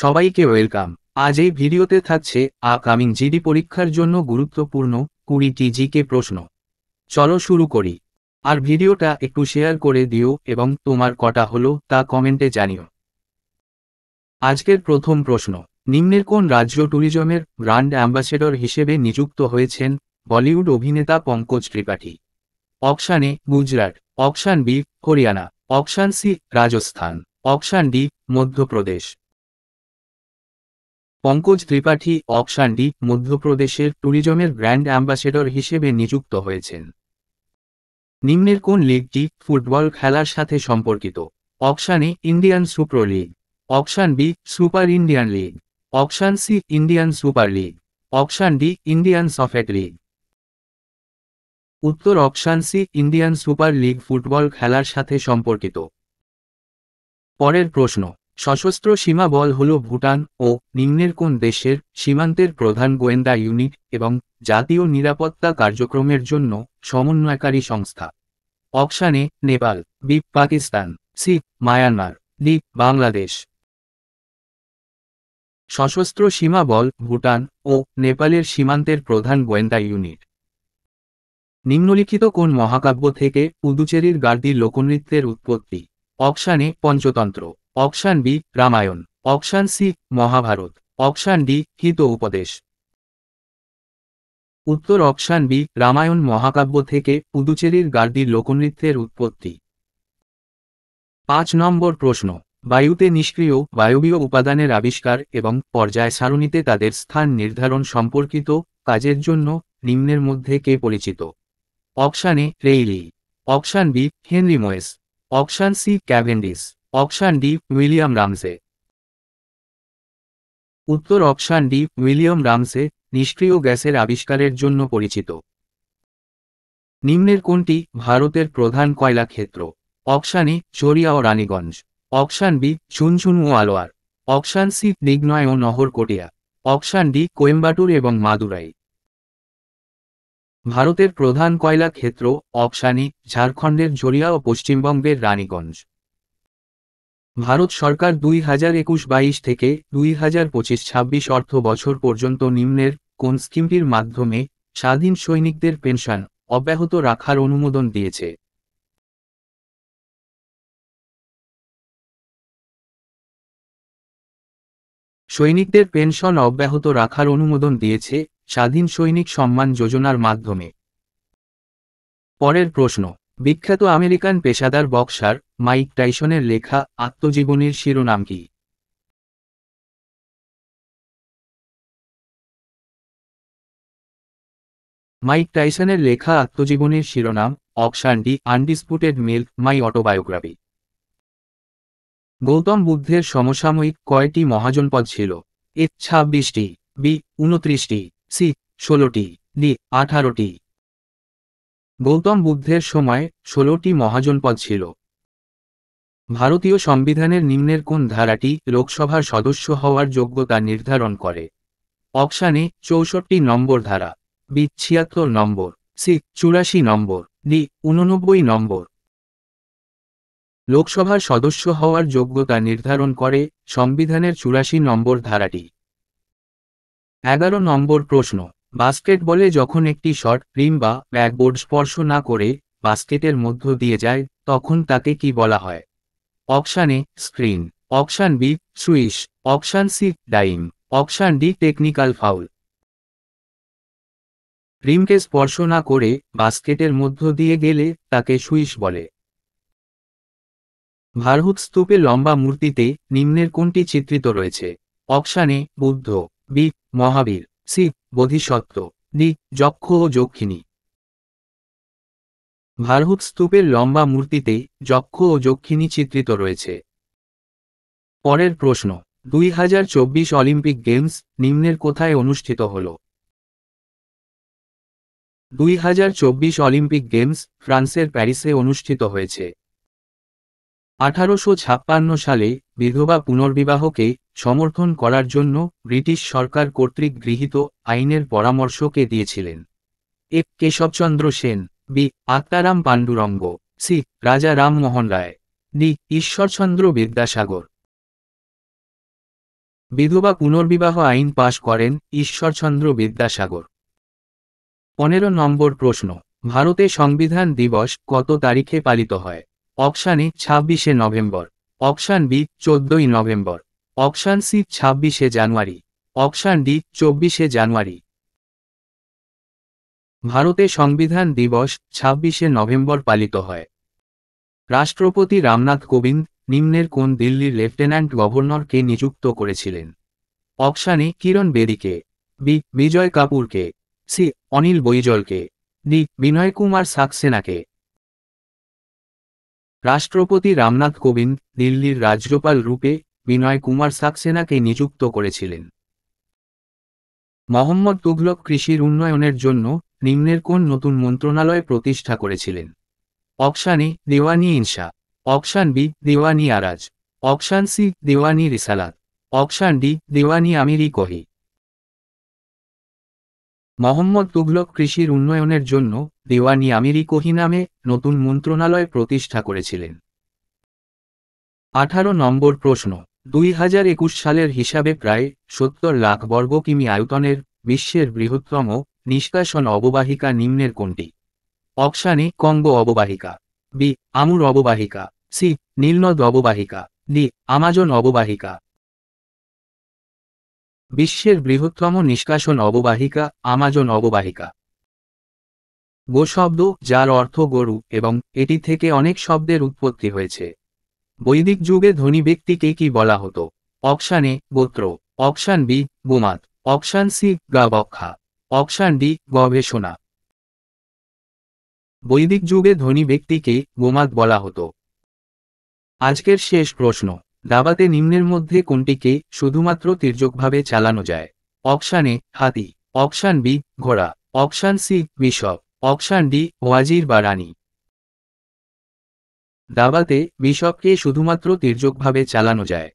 সবাইকে ওয়েলকাম। আজ এই ভিডিওতে থাকছে আপকামিং জিডি পরীক্ষার জন্য গুরুত্বপূর্ণ 20টি জিকে প্রশ্ন। চলো শুরু করি। আর ভিডিওটা একটু শেয়ার করে দিও এবং তোমার কটা হলো তা কমেন্টে জানিও। আজকের প্রথম প্রশ্ন, নিম্নের কোন রাজ্য ট্যুরিজমের ব্র্যান্ড অ্যাম্বাসেডর হিসেবে নিযুক্ত হয়েছেন বলিউড অভিনেতা Pankaj Tripathi? Option A Gujarat, option B Haryana, option C Rajasthan, option D Madhya Pradesh. Pankaj Tripathi option D মধ্যপ্রদেশের ট্যুরিজমের ব্র্যান্ড অ্যাম্বাসেডর হিসেবে নিযুক্ত হয়েছেন। নিম্নের কোন লিগটি ফুটবল খেলার সাথে সম্পর্কিত? Option A Indian Super League, option B Super Indian League, option C Indian Super League, option D Indian Soft League. উত্তর option C Indian Super League football খেলার সাথে সম্পর্কিত। পরের প্রশ্ন, সশস্ত্র সীমা বল হল ভুটান ও নিম্নের কোন দেশের সীমান্তের প্রধান গোয়েন্দা ইউনিট এবং জাতীয় নিরাপত্তা কার্যক্রমের জন্য সমন্বয়কারী সংস্থা? Option A Nepal, B Pakistan, C Myanmar, D Bangladesh. Sashastra Seema বল ভুটান ও নেপালের সীমান্তের প্রধান গোয়েন্দা ইউনিট। নিম্নলিখিত কোন মহাকাব্য থেকে পুদুচেরির গার্দি লোকনৃত্যের উৎপত্তি? Option A Panchatantra, option B Ramayana, option C Mahabharata, option D Hitopadesha. উত্তর অপশান বি রামায়ণ মহাকাব্য থেকে পুদুচেরির গার্দি লোকনৃত্যের উৎপত্তি। 5 নম্বর প্রশ্ন, বায়ুতে নিষ্ক্রিয় বায়বীয় উপাদানের আবিষ্কার এবং পর্যায় সারণীতে তাদের স্থান নির্ধারণ সম্পর্কিত কাজের জন্য নিম্নের মধ্যে কে পরিচিত? Option A Rayleigh, option B Henry Moseley, option C Cavendish, option D William Ramsay. উত্তর অপশান ডি উইলিয়াম রামসে নিষ্ক্রিয় গ্যাসের আবিষ্কারের জন্য পরিচিত। নিম্নের কোনটি ভারতের প্রধান কয়লা ক্ষেত্র? অপশান এ চরিয়া ও রানীগঞ্জ, অপশান বি চুনচুন ও আলোয়ার, অপশান সি দিগনয় ও নহরকটিয়া, অপশান ডি কোয়েম্বাটুর এবং মাদুরাই। ভারতের প্রধান কয়লা ক্ষেত্র অপশান এ ঝাড়খণ্ডের ঝরিয়া ও পশ্চিমবঙ্গের রানীগঞ্জ। ভারত সরকার 2021-22 থেকে 2025-26 অর্থ বছর পর্যন্ত নিম্নের কোন স্কিমটির মাধ্যমে স্বাধীন সৈনিকদের পেনশন অব্যাহত রাখার অনুমোদন দিয়েছে? সৈনিকদের পেনশন অব্যাহত রাখার অনুমোদন দিয়েছে স্বাধীন সৈনিক সম্মান যোজনার মাধ্যমে। পরের প্রশ্ন, বিখ্যাত আমেরিকান পেশাদার বক্সার মাইক টাইসনের লেখা আত্মজীবনীর শিরোনাম কি? মাইক টাইসনের লেখা আত্মজীবনীর শিরোনাম অপশান ডি আনডিসপুটেড মিল্ক মাই অটোবায়োগ্রাফি। গৌতম বুদ্ধের সমসাময়িক কয়টি মহাজনপদ ছিল? এ 26টি, বি 29টি, সি 16টি, ডি 18টি। গৌতম বুদ্ধের সময় 16টি মহাজনপদ ছিল। ভারতীয় সংবিধানের নিম্নের কোন ধারাটি লোকসভার সদস্য হওয়ার যোগ্যতা নির্ধারণ করে? অপশান এ 64 নম্বর ধারা, বি 76 নম্বর, সি 84 নম্বর, ডি 89 নম্বর। লোকসভার সদস্য হওয়ার যোগ্যতা নির্ধারণ করে সংবিধানের 84 নম্বর ধারাটি। 11 নম্বর প্রশ্ন, বাস্কেটবলে যখন একটি শট রিম বা ব্যাকবোর্ড স্পর্শ না করে বাস্কেটের মধ্য দিয়ে যায় তখন তাকে কি বলা হয়? Option A screen, option B swish, option C dime, option D technical foul. রিমকে স্পর্শ না করে বাস্কেটের মধ্য দিয়ে গেলে তাকে সুইশ বলে। ভারহুত স্তূপে লম্বা মূর্তিতে নিম্নের কোনটি চিত্রিত রয়েছে? Option A Buddha, B Mahavira, C Bodhisattva, D Yaksha ও যক্ষিণী। ভারহুত স্তূপের লম্বা মূর্তিতে যক্ষ ও যক্ষিণী চিত্রিত রয়েছে। পরের প্রশ্ন, 2024 অলিম্পিক গেমস নিম্নের কোথায় অনুষ্ঠিত হল? 2024 অলিম্পিক গেমস ফ্রান্সের প্যারিসে অনুষ্ঠিত হয়েছে। 1856 সালে বিধবা পুনর্বিবাহকে সমর্থন করার জন্য ব্রিটিশ সরকার কর্তৃক গৃহীত আইনের পরামর্শ কে দিয়েছিলেন? এ কেশবচন্দ্র সেন, বি আত্মারাম পাণ্ডুরঙ্গ, সি রাজা রামমোহন রায়, ডি ঈশ্বরচন্দ্র বিদ্যাসাগর। বিধবা পুনর্বিবাহ আইন পাশ করেন ঈশ্বরচন্দ্র বিদ্যাসাগর। 15 নম্বর প্রশ্ন, ভারতে সংবিধান দিবস কত তারিখে পালিত হয়? অপশান এ 26শে নভেম্বর, অপশান বি 14ই নভেম্বর, অপশান সি 26শে জানুয়ারি, অপশান ডি 24শে জানুয়ারি। ভারতে সংবিধান দিবস 26শে নভেম্বর পালিত হয়। রাষ্ট্রপতি রামনাথ কোবিন্দ নিম্নের কোন দিল্লির লেফটেন্যান্ট গভর্নরকে নিযুক্ত করেছিলেন? অপশান এ কিরণ বেদিকে, বি বিজয় কাপুরকে, সি অনিল বৈজলকে, ডি বিনয় কুমার সাক্সেনাকে। রাষ্ট্রপতি রামনাথ কোবিন্দ দিল্লির রাজ্যপাল রূপে বিনয় কুমার সাক্সেনাকে নিযুক্ত করেছিলেন। মোহাম্মদ তুঘলক কৃষির উন্নয়নের জন্য নিম্নের কোন নতুন মন্ত্রণালয় প্রতিষ্ঠা করেছিলেন? অপশান এ দেওয়ানি ইনশা, অপশান বি দেওয়ানি আরাজ, অপশান সি দেওয়ানি রিসালাত, অপশান ডি দেওয়ানি আমিরি কহি। মোহাম্মদ তুঘলক কৃষির উন্নয়নের জন্য দেওয়ানি আমিরি কহি নামে নতুন মন্ত্রণালয় প্রতিষ্ঠা করেছিলেন। 18 নম্বর প্রশ্ন, 2021 সালের হিসাবে প্রায় 70 লাখ বর্গ কিমি আয়তনের বিশ্বের বৃহত্তম নিষ্কাশন অববাহিকা নিম্নের কোনটি? অপশান এ কঙ্গো অববাহিকা, বি আমুর অববাহিকা, সি নীলনদ অববাহিকা, ডি আমাজন অববাহিকা। বিশ্বের বৃহত্তম নিষ্কাশন অববাহিকা আমাজন অববাহিকা। গো শব্দ, যার অর্থ গরু, এবং এটি থেকে অনেক শব্দের উৎপত্তি হয়েছে। বৈদিক যুগে ধনী ব্যক্তিকে কি বলা হতো? অপশান এ গোত্র, অপশান বি গোমাত, অপশান সি গাবক্ষা, অপশান ডি গবেষণা। বৈদিক যুগে ধনী ব্যক্তিকে গোমাত বলা হতো। আজকের শেষ প্রশ্ন, দাবাতে নিম্নের মধ্যে কোনটিকে শুধুমাত্র তির্যকভাবে চালানো যায়? অপশান এ হাতি, অপশান বি ঘোড়া, option C bishop, option D ওয়াজির বা রানী। দাবাতে বিশপকে শুধুমাত্র তির্যকভাবে চালানো যায়।